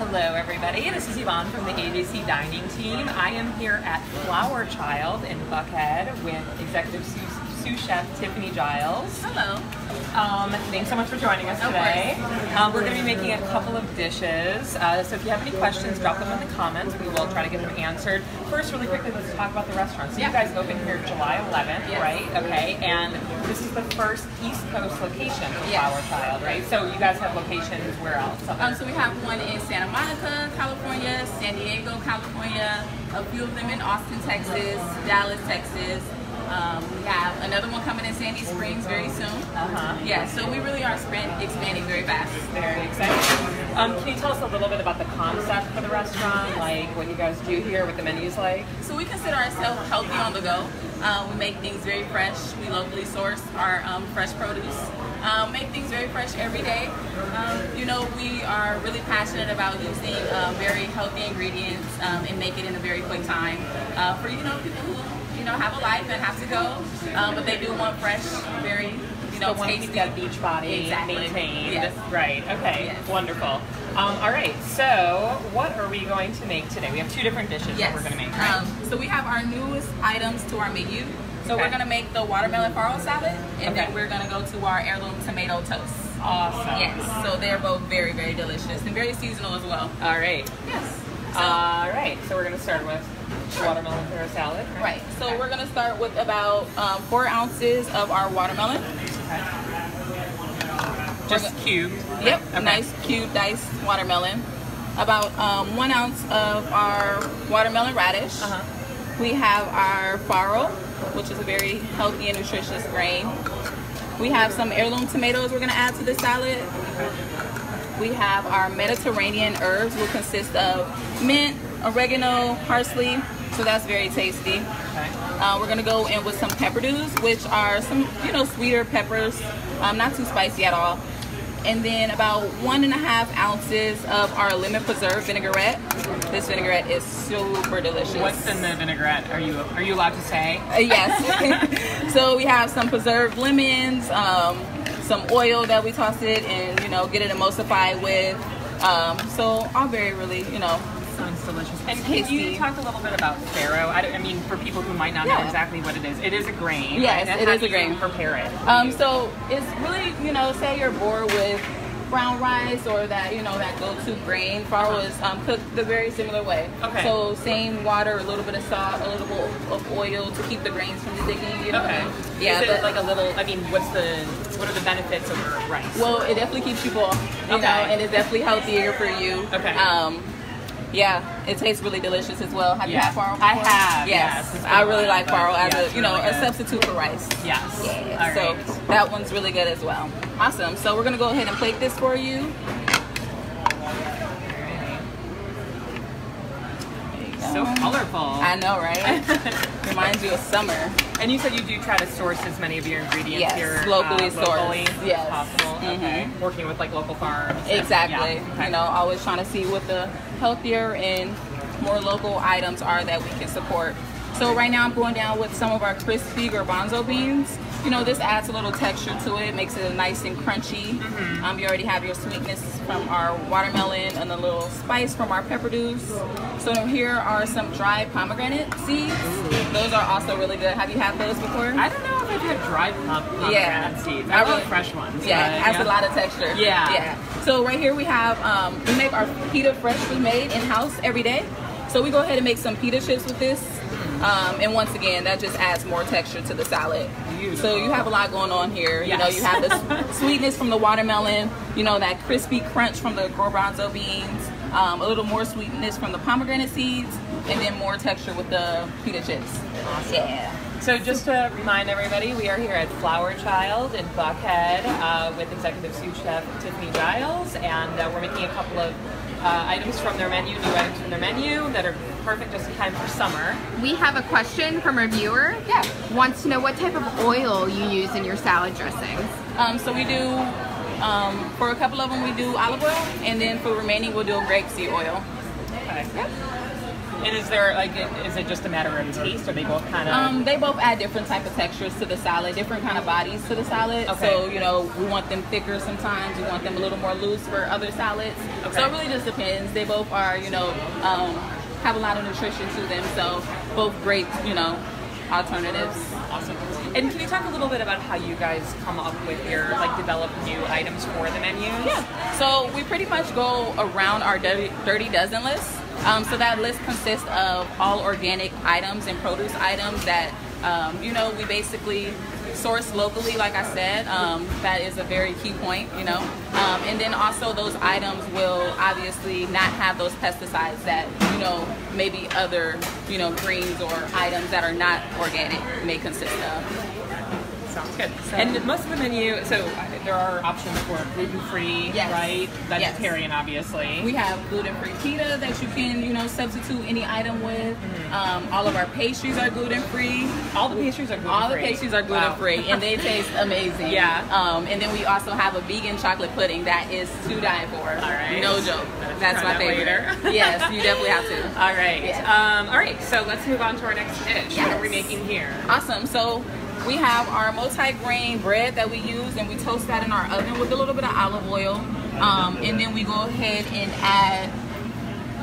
Hello everybody, this is Yvonne from the ABC Dining Team. I am here at Flower Child in Buckhead with Executive Sous Chef Tiffany Giles. Hello. Thanks so much for joining us today. We're going to be making a couple of dishes, so if you have any questions, drop them in the comments. We will try to get them answered. First, really quickly, let's talk about the restaurant. So you guys opened here July 11th, right? Okay, and this is the first East Coast location for Flower Child, right? So you guys have locations where else? So we have one in Santa Monica, California, San Diego, California, a few of them in Austin, Texas, Dallas, Texas. We have another one coming in Sandy Springs very soon. Yeah, so we really are expanding very fast. Very exciting. Can you tell us a little bit about the concept for the restaurant, like what you guys do here, what the menu's like? So we consider ourselves healthy on the go. We make things very fresh. We locally source our fresh produce. Make things very fresh every day. You know, we are really passionate about using very healthy ingredients and make it in a very quick time for, you know, people who have a life and have to go, but they do want fresh, very, tasty. Keep that beach body maintained. Yes. Right. Okay. Yes. Wonderful. All right. So, what are we going to make today? We have two different dishes that we're going to make. Right? So we have our newest items to our menu. So we're going to make the watermelon farro salad, and then we're going to go to our heirloom tomato toast. Awesome. Yes. So they're both very, very delicious and very seasonal as well. All right. Yes. So, all right. So we're going to start with watermelon farro salad. Right. So we're going to start with about 4 ounces of our watermelon. Okay. Just cubed. Yep. Okay. Nice cubed diced watermelon. About 1 ounce of our watermelon radish. We have our farro, which is a very healthy and nutritious grain. We have some heirloom tomatoes we're going to add to the salad. We have our Mediterranean herbs, will consist of mint, oregano, parsley, so that's very tasty. We're going to go in with some pepperdews, which are some, sweeter peppers, not too spicy at all. And then about 1.5 ounces of our lemon preserve vinaigrette. This vinaigrette is super delicious. What's in the vinaigrette? Are you allowed to say? Yes. So we have some preserved lemons, some oil that we toss it and get it emulsified with. So all very really sounds delicious. And tasty. Can you talk a little bit about farro? I mean, for people who might not know exactly what it is a grain. Yes, right? it is a grain. Prepare it. So it's really, say you're bored with brown rice or that, that go-to grain. Farro is cooked the very similar way. Okay. So same water, a little bit of salt, a little bit of oil to keep the grains from sticking. Okay. Yeah. Is it like a little? I mean, what are the benefits over rice? Well, it definitely keeps you full. You know, and it's definitely healthier for you. Okay. Yeah, it tastes really delicious as well. Have you had farro before? I have. Yes. I really like farro as a substitute for rice. Yes. Yeah. So that one's really good as well. Awesome. So we're gonna go ahead and plate this for you. So colorful. I know, right? Reminds you of summer. And you said you do try to source as many of your ingredients here locally sourced as possible. Okay. Working with like local farms. Exactly. Always trying to see what the healthier and more local items are that we can support. So right now I'm going down with some of our crispy garbanzo beans. This adds a little texture to it, makes it nice and crunchy. You already have your sweetness from our watermelon and a little spice from our pepperdews. So here are some dried pomegranate seeds. Those are also really good. Have you had those before? I don't know if I've had dried pomegranate seeds. I love fresh ones. Yeah, it has a lot of texture. Yeah. So right here we have, we make our pita freshly made in-house every day. So we go ahead and make some pita chips with this. And once again, that just adds more texture to the salad. Beautiful. So you have a lot going on here. Yes. You have the sweetness from the watermelon, that crispy crunch from the garbanzo beans, a little more sweetness from the pomegranate seeds, and then more texture with the pita chips. Awesome. Yeah. So just to remind everybody, we are here at Flower Child in Buckhead with Executive Sous Chef Tiffany Giles, and we're making a couple of items from their menu, new items from their menu that are perfect just in time for summer. We have a question from a viewer. Yeah. Wants to know what type of oil you use in your salad dressings. So we do, for a couple of them we do olive oil, and then for the remaining we'll do a grapeseed oil. Okay. Yep. And is there like, is it just a matter of taste, or they both kind of? They both add different type of textures to the salad, different kind of bodies to the salad. Okay. So, you know, we want them thicker sometimes. We want them a little more loose for other salads. Okay. So it really just depends. They both are, you know, have a lot of nutrition to them. So both great, you know, alternatives. Awesome. And can you talk a little bit about how you guys come up with your, like, develop new items for the menus? Yeah. So we pretty much go around our dirty dozen list. So that list consists of all organic items and produce items that, you know, we basically source locally, like I said. That is a very key point, you know. And then also those items will obviously not have those pesticides that, you know, maybe other, you know, greens or items that are not organic may consist of. Sounds good. And most of the menu, so there are options for gluten-free, yes. right? Vegetarian, yes. obviously. We have gluten-free pita that you can, you know, substitute any item with. All of our pastries are gluten-free. All the pastries are gluten-free? All the pastries are gluten-free, wow. And they taste amazing. Yeah. And then we also have a vegan chocolate pudding that is to die for. All right. No joke. That's my favorite. Yes, you definitely have to. All right. Yes. All right, so let's move on to our next dish. Yes. What are we making here? Awesome. So we have our multi-grain bread that we use, and we toast that in our oven with a little bit of olive oil. And then we go ahead and add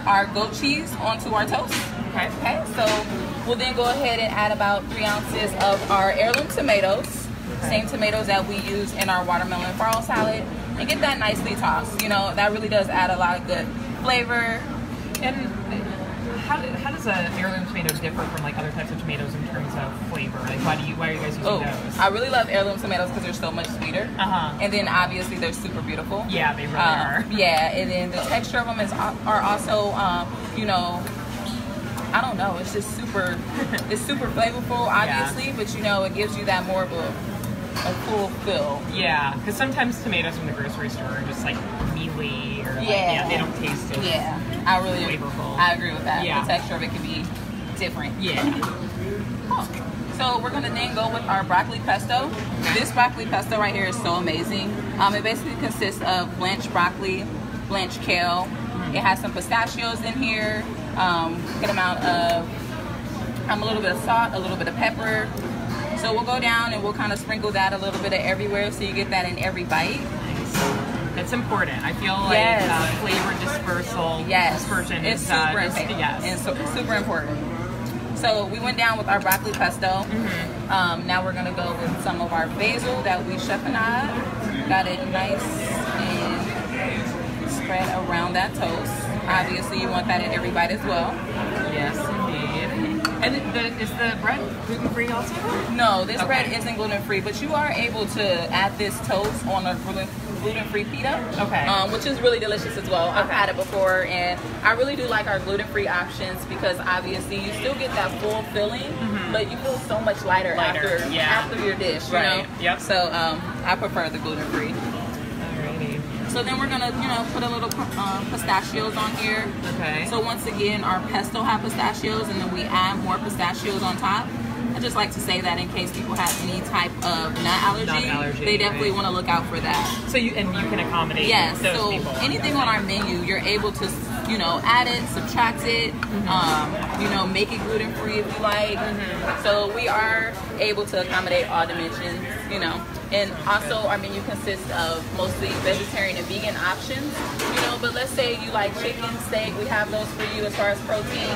our goat cheese onto our toast. Okay. So we'll then go ahead and add about 3 ounces of our heirloom tomatoes. Same tomatoes that we use in our watermelon farro salad, and get that nicely tossed. You know, that really does add a lot of good flavor. And how does an heirloom tomato differ from like other types of tomatoes in terms of flavor? Like why are you guys using those? I really love heirloom tomatoes because they're so much sweeter. And then obviously they're super beautiful. Yeah, they really are. Yeah, and then the texture of them are also, you know, I don't know, it's just super, it's super flavorful, obviously, yeah. But you know, it gives you that more of a full fill. Yeah, because sometimes tomatoes from the grocery store are just like mealy or like, yeah, they don't taste as flavorful. I agree with that. Yeah. The texture of it can be different. Yeah. Cool. So we're gonna then go with our broccoli pesto. This broccoli pesto right here is so amazing. It basically consists of blanched broccoli, blanched kale. It has some pistachios in here. Good amount of a little bit of salt, a little bit of pepper. So we'll go down and we'll kind of sprinkle that a little bit of everywhere so you get that in every bite. It's important. I feel like flavor dispersion is super important. Yes. And super important. So we went down with our broccoli pesto. Now we're gonna go with some of our basil that we chiffonade. Got it nice and spread around that toast. Obviously, you want that in every bite as well. Yes, indeed. And is the bread gluten-free also? No, this bread isn't gluten-free, but you are able to add this toast on a gluten-free pita, which is really delicious as well. I've had it before, and I really do like our gluten-free options because obviously you still get that full filling, but you feel so much lighter. After your dish, you know? Yep. So I prefer the gluten-free. So then we're gonna, you know, put a little pistachios on here. Okay. So once again, our pesto have pistachios, and then we add more pistachios on top. I just like to say that in case people have any type of nut allergy, they definitely want to look out for that. So you can accommodate those people. Anything on our menu, you're able to, you know, add it, subtract it, you know, make it gluten free if you like. So we are able to accommodate all dimensions, you know. And also our menu consists of mostly vegetarian and vegan options, you know, but let's say you like chicken, steak, we have those for you as far as proteins.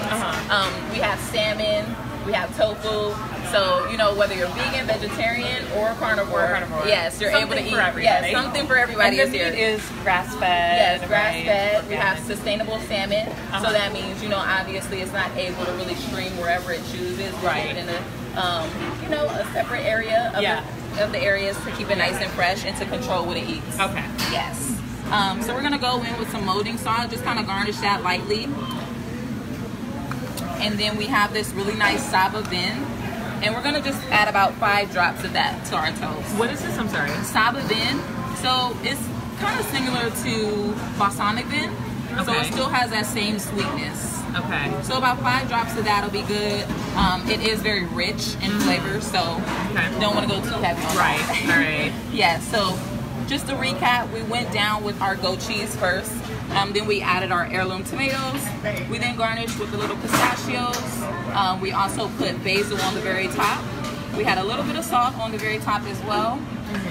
We have salmon, we have tofu. So, you know, whether you're vegan, vegetarian, or carnivore, yes, you're able to eat. Yes, something for everybody is here. And the meat is grass-fed. Yes, grass-fed. We have sustainable salmon. So that means, you know, obviously it's not able to really stream wherever it chooses. We keep it in a, you know, a separate area of the areas to keep it nice and fresh and to control what it eats. Okay. Yes. So we're gonna go in with some molding sauce, just kind of garnish that lightly. And then we have this really nice saba vin. And we're gonna just add about 5 drops of that to our toast. What is this? I'm sorry. Saba vin. So it's kind of similar to balsamic vin. So it still has that same sweetness. Okay. So about 5 drops of that will be good. It is very rich in flavor, so don't want to go too heavy on that. All right. Yeah, so just to recap, we went down with our goat cheese first. Then we added our heirloom tomatoes. We then garnished with the little pistachios. We also put basil on the very top. We had a little bit of salt on the very top as well.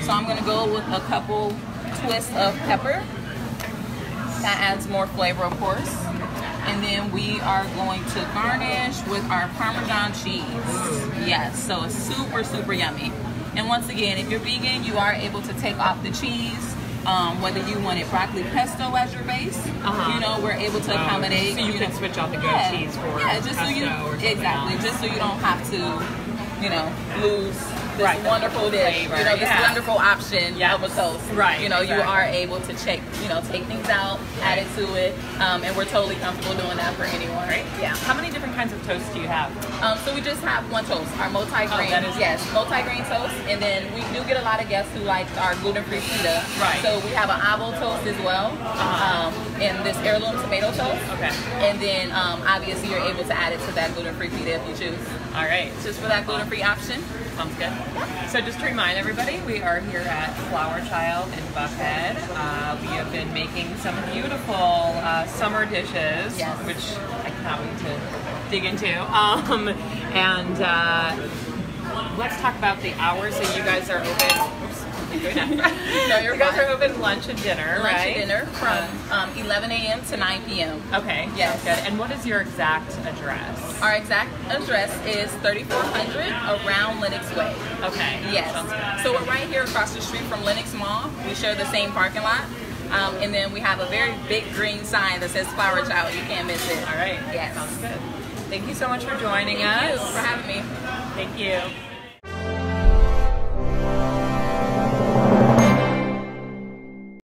So I'm gonna go with a couple twists of pepper. That adds more flavor, of course. And then we are going to garnish with our Parmesan cheese. Yes, so it's super, super yummy. And once again, if you're vegan, you are able to take off the cheese. Whether you wanted broccoli pesto as your base, you know, we're able to accommodate. So you can switch out the goat cheese for just so you else. just so you don't have to, you know, lose this wonderful dish, flavor. you know, this wonderful option of a toast. Right. You know, you are able to take things out, add it to it, and we're totally comfortable doing that for anyone. Right. Yeah. How many different kinds of toasts do you have? So we just have one toast, our multi-grain. Multi-grain toast, and then we do get a lot of guests who like our gluten-free pita. Right. So we have an avo toast as well, and this heirloom tomato toast. Okay. And then obviously you're able to add it to that gluten-free pita if you choose. All right. Just for that gluten-free option. Sounds good. So just to remind everybody, we are here at Flower Child in Buckhead. We have been making some beautiful summer dishes, which I cannot wait to dig into. And let's talk about the hours. So you guys are open. No, you guys are open lunch and dinner, lunch right? and dinner from 11 a.m. to 9 p.m. Okay. Yes. Good. And what is your exact address? Our exact address is 3400 around Lenox Way. Okay. Yes. So we're right here across the street from Lenox Mall. We share the same parking lot. And then we have a very big green sign that says Flower Child. You can't miss it. All right. Yes. Sounds good. Thank you so much for joining us. Thank you for having me. Thank you.